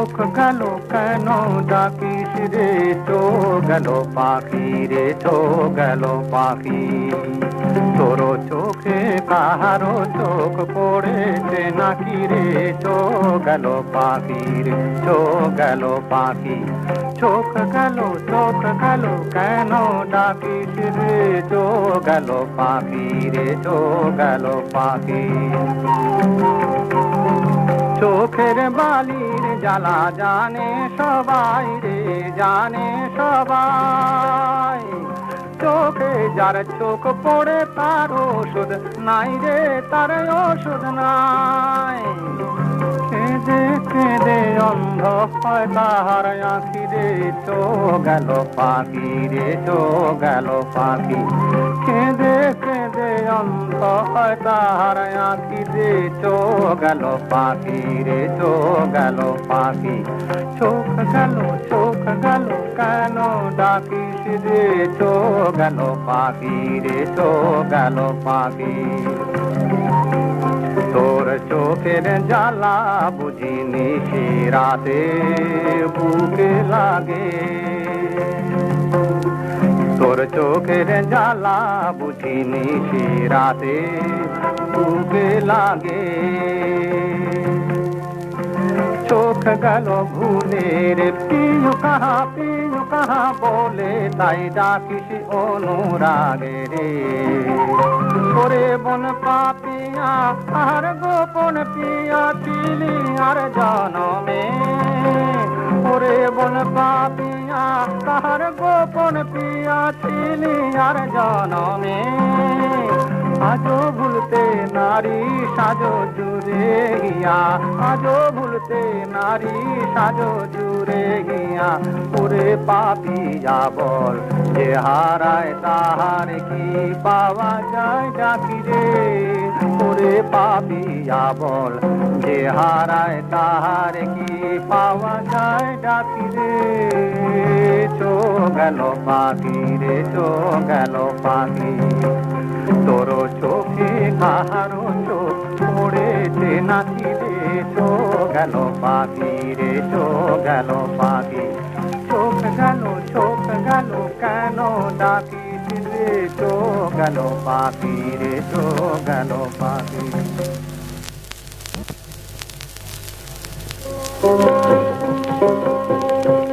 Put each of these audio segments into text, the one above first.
চোখ গেল কেন ডাকিস রে, চোখ গেল পাখি রে, চোখ গেল পাখি। তোর চোখে কাহারো চোখ পড়েছে নাকি রে, চোখ গেল পাখি রে, চোখ গেল পাখি। চোখ গেল কেন ডাকিস রে, চোখ গেল পাখি রে, চোখ গেল পাখি। চোখের বালির জ্বালা জানে সবাই রে, জানে সবাই। চোখে যার চোখ পড়ে তার ওষুধ নাই রে, তার ওষুধ নাই। কেঁদে কেঁদে অন্ধ হয় তাহার আঁখি রে, চোখ গেল পাখি রে, চোখ গেল পাখি। কেঁদে কেঁদে অন্ধ হয় তাহার আঁখি রে, চোখ গেল পাখি রে, চোখ গেল পাখি। চোখ গেল কেন ডাকিস রে, চোখ গেল পাখি রে, চোখ গেল পাখি। তোর চোখের জ্বালা বুঝিনি সে রাতে বুকে লাগে, তোর চোখের জ্বালা বুঝিনি সে রাতে বুকে লাগে। চোখ গেল ভুলে রে পিয়ু কাহা বলে, তাই ডাকিস অনুরাগে রে। ওরে বন পাপিয়া আর গোপন পিয়া ছিলি আর জনমে, ওরে বন পাপিয়া তাহার গোপন পিয়া ছিলি আর জনমে। আজও ভুলতে নারী সাজো জুড়ে গিয়া, আজও ভুলতে নারী সাজো জুড়ে গিয়া। ওরে পাপিয়া বল যে হারায় তাহার কি পাওয়া যায় ডাকি রে, ওরে পাপিয়া বল যে হারায় তাহার কি পাওয়া যায় ডাকি রে। চোখ গেল পাখি রে, চোখ গেল পাখি। তোর চোখে কাহারো চোখ পড়েছে নাকি রে, চোখ গেল পাখি রে, চোখ গেল পাখি। চোখ গেল কেন ডাকিস রে, চোখ গেল পাখি রে, চোখ গেল পাখি।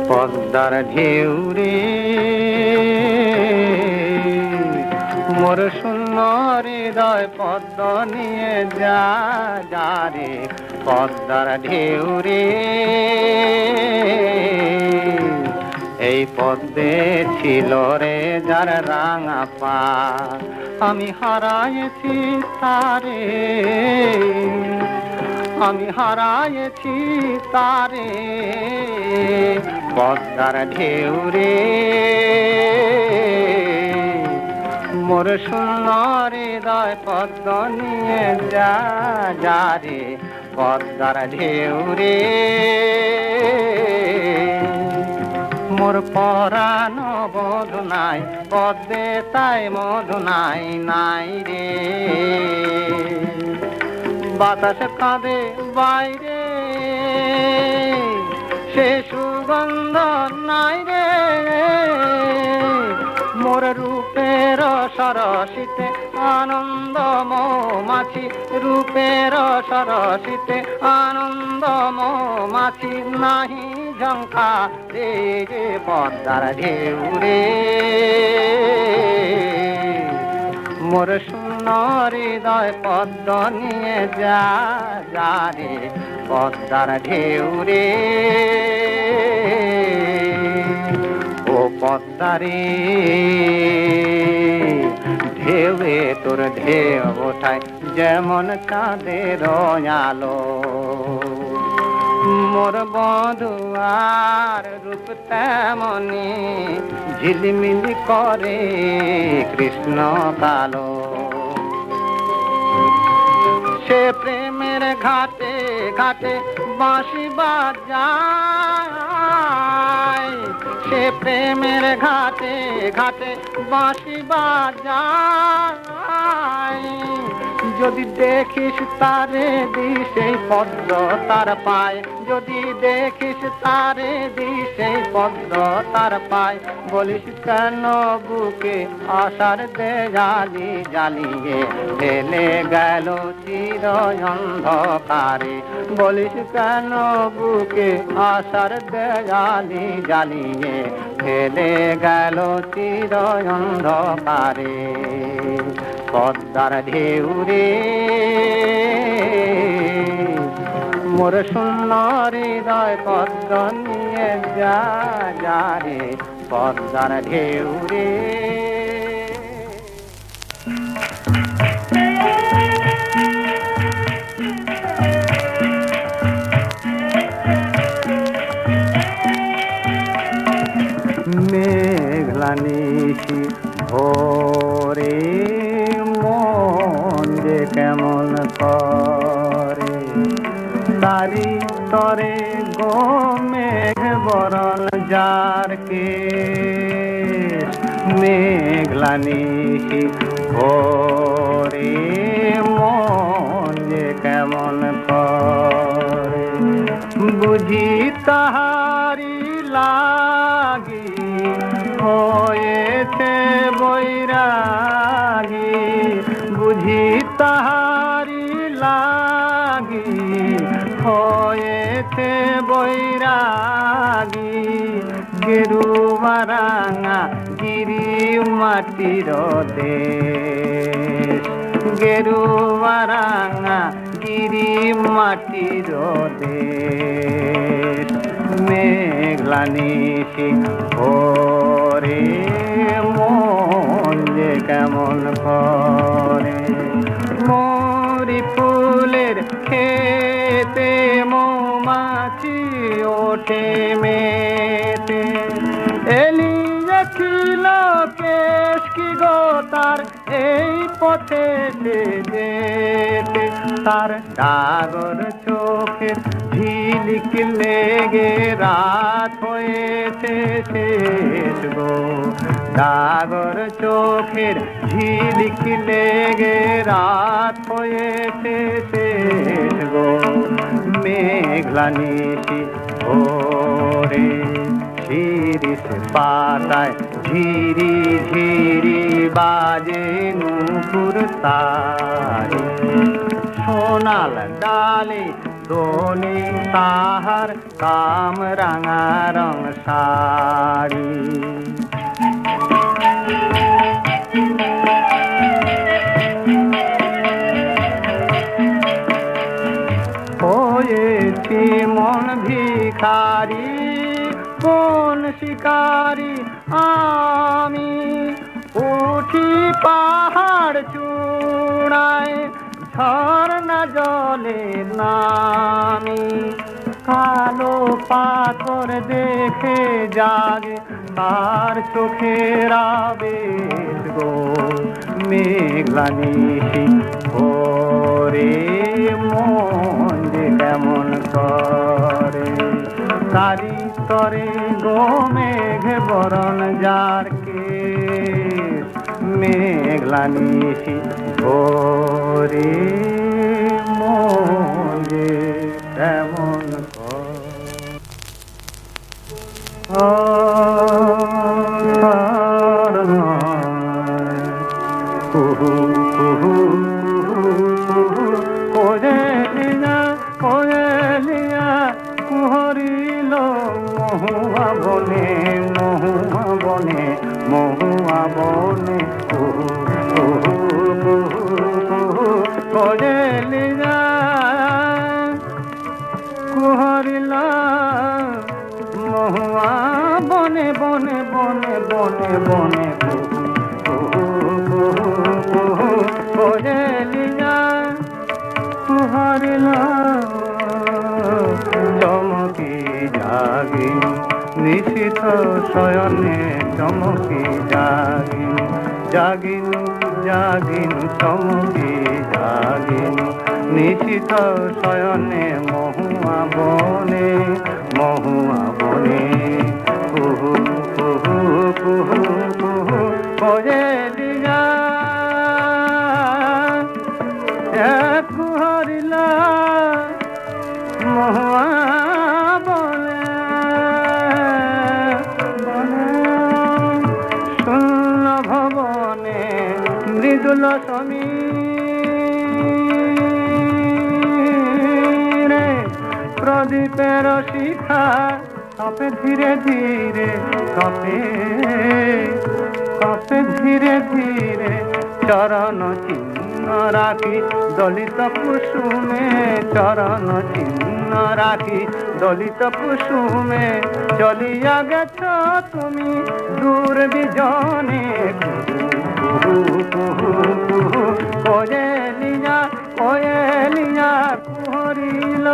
পদ্মার ঢেউ রে মোর শূন্য হৃদয় পদ্ম নিয়ে যা রে, পদ্মার ঢেউ রে। এই পদ্মে ছিল রে যার রাঙা পা, আমি হারায়েছি তারে, আমি হারায়েছি তারে। পদ্মার ঢেউ রে মোর শূন্য হৃদয় পদ্ম নিয়ে যা রে, পদ্মার ঢেউ রে। মোর পরাণ বধু নাই পদ্মে তাই মধু নাই, নাই রে। বাতাস কাঁদে বাইরে সে সুগন্ধ নাই রে। মোর রূপের সরসিতে আনন্দ মৌমাছি, রূপের সরসিতে আনন্দ মৌমাছি। নাহি ঝঙ্কা রে পদ্মার ঢেউ রে মোর শূন্য হৃদয় পদ্ম নিয়ে যা রে, পদ্মার ঢেউ রে। ও পদ্মারে ঢেউয়ে তোর ঢেউ ওঠায় যেমন চাঁদের আলো, মোর বধূ আর রূপ তেমনি ঝিলমিলি করে কৃষ্ণ কালো। সে প্রেমের ঘাটে ঘাটে বাঁশি বাজায়, সে প্রেমের ঘাটে ঘাটে বাঁশি বাজায়। যদি দেখিস তারে দিশে পদ্ম তার পায়, যদি দেখিস তারে দিশে পদ্ম তার পায়, বলিস কেন বুকে আশার দেয়ালি জ্বালিয়ে ফেলে গেল চির অন্ধকারে, বলিস কেন বুকে আশার দেয়ালি জ্বালিয়ে ফেলে গেল চির অন্ধকারে। পদ্মার ঢেউ রে মোর শূন্য হৃদয় পদ্ম নিয়ে যা রে, পদ্মার ঢেউ রে। মেঘলা নিশি ভোরে মন যে কেমন করে, তারি তরে গো মেঘ বরণ যার কে। মেঘলা নিশি ভোরে মন যে কেমন করে, বুঝি তাহারি লাগি হয়েছে বৈরাগী, বুঝি তাহারি লাগি হয়েছে বৈরাগী। গেরুয়া রাঙা গিরি মাটির দেশ, গেরুয়া রাঙা গিরি মাটির দেশ। মেঘলা নিশি ভোরে মন যে কেমন করে, মরি ফুলের খেতে মৌমাছি ওঠে মেতে, এলিয়েছিল কেশ কি গো তার এই পথে যেতে, তার ডাগর চোখে ঝিলিক লেগে রাত হয়েছে শেষ গো, ডাগর চোখের ঝিলিক লেগে রাত হয়েছে শেষ গো। মেঘলা নিশি ভোরে শিরিষ পাতায় ঝিরি ঝিরি বাজে নুপুর তারে, সোনাল ডালে দোলে তাহার কাম রাঙা রং শাড়ি। হয়েছি মন ভিখারি কোন শিকারি আমি, উঠি পাহাড় চূড়ায় ঝরনা জলে নামি, কালো পাথর দেখে জাগে তার চোখের আবেশ গো। মেঘলা নিশি ভোরে মন যে কেমন করে, তারি তরে গো মেঘ বরণ যার কে। মেঘলা নিশি ভোরে মন যে কেমন কোয়েলিয়া কোয়েলিয়া কুহরিল মহুয়া বনে, মহুয়া বনে, মহুয়া বনে কোয়েলিয়া কুহরিল মহুয়া বনে বনে বনে বনে বনে কোয়েলিয়া কুহরিল। চমকি জাগিন নিশিথ শয়নে, চমকি জাগিন জাগিন জাগিন চমকি জাগিন নিশিথ শয়নে, মহুয়া বনে মহুয়া বনে কুহু কুহু কুহু কুহু কোয়েলিয়া কুহরিলা মহুয়া বনে বনে শূন্য ভবনে মৃদুল সমীরে প্রদীপের শিখা কপে ধীরে ধীরে কপে কপে ধীরে ধীরে চরণ চিহ্ন রাখি দলিত কুসুমে চরণ চিহ্ন রাখি দলিত কুসুমে চলিয়া গেছ তুমি দূর বিজনে কোয়েলিয়া কোয়েলিয়া কুহরিল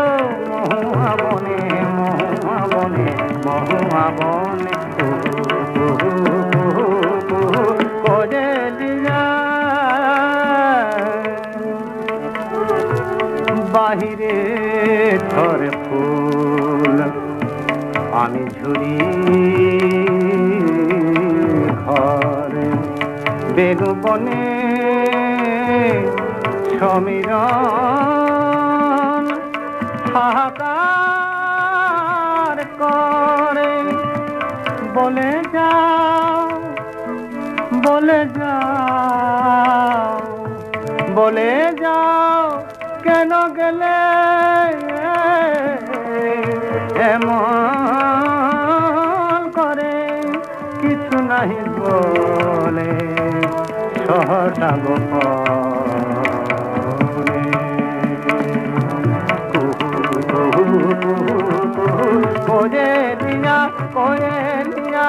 মহুয়া বনে মহুয়া বনে মহুয়া বনে কোয়েলিয়া বাহিরে ধরে ফুল আমি ঝুরি ঘরে বেগুবনে সমীরণ হাহাকার করে বলে যাও বলে যাও বলে যাও কেন গেলে এমন করে কিছু নাহি বলে সহসা গোপনে কোয়েলিয়া কোয়েলিয়া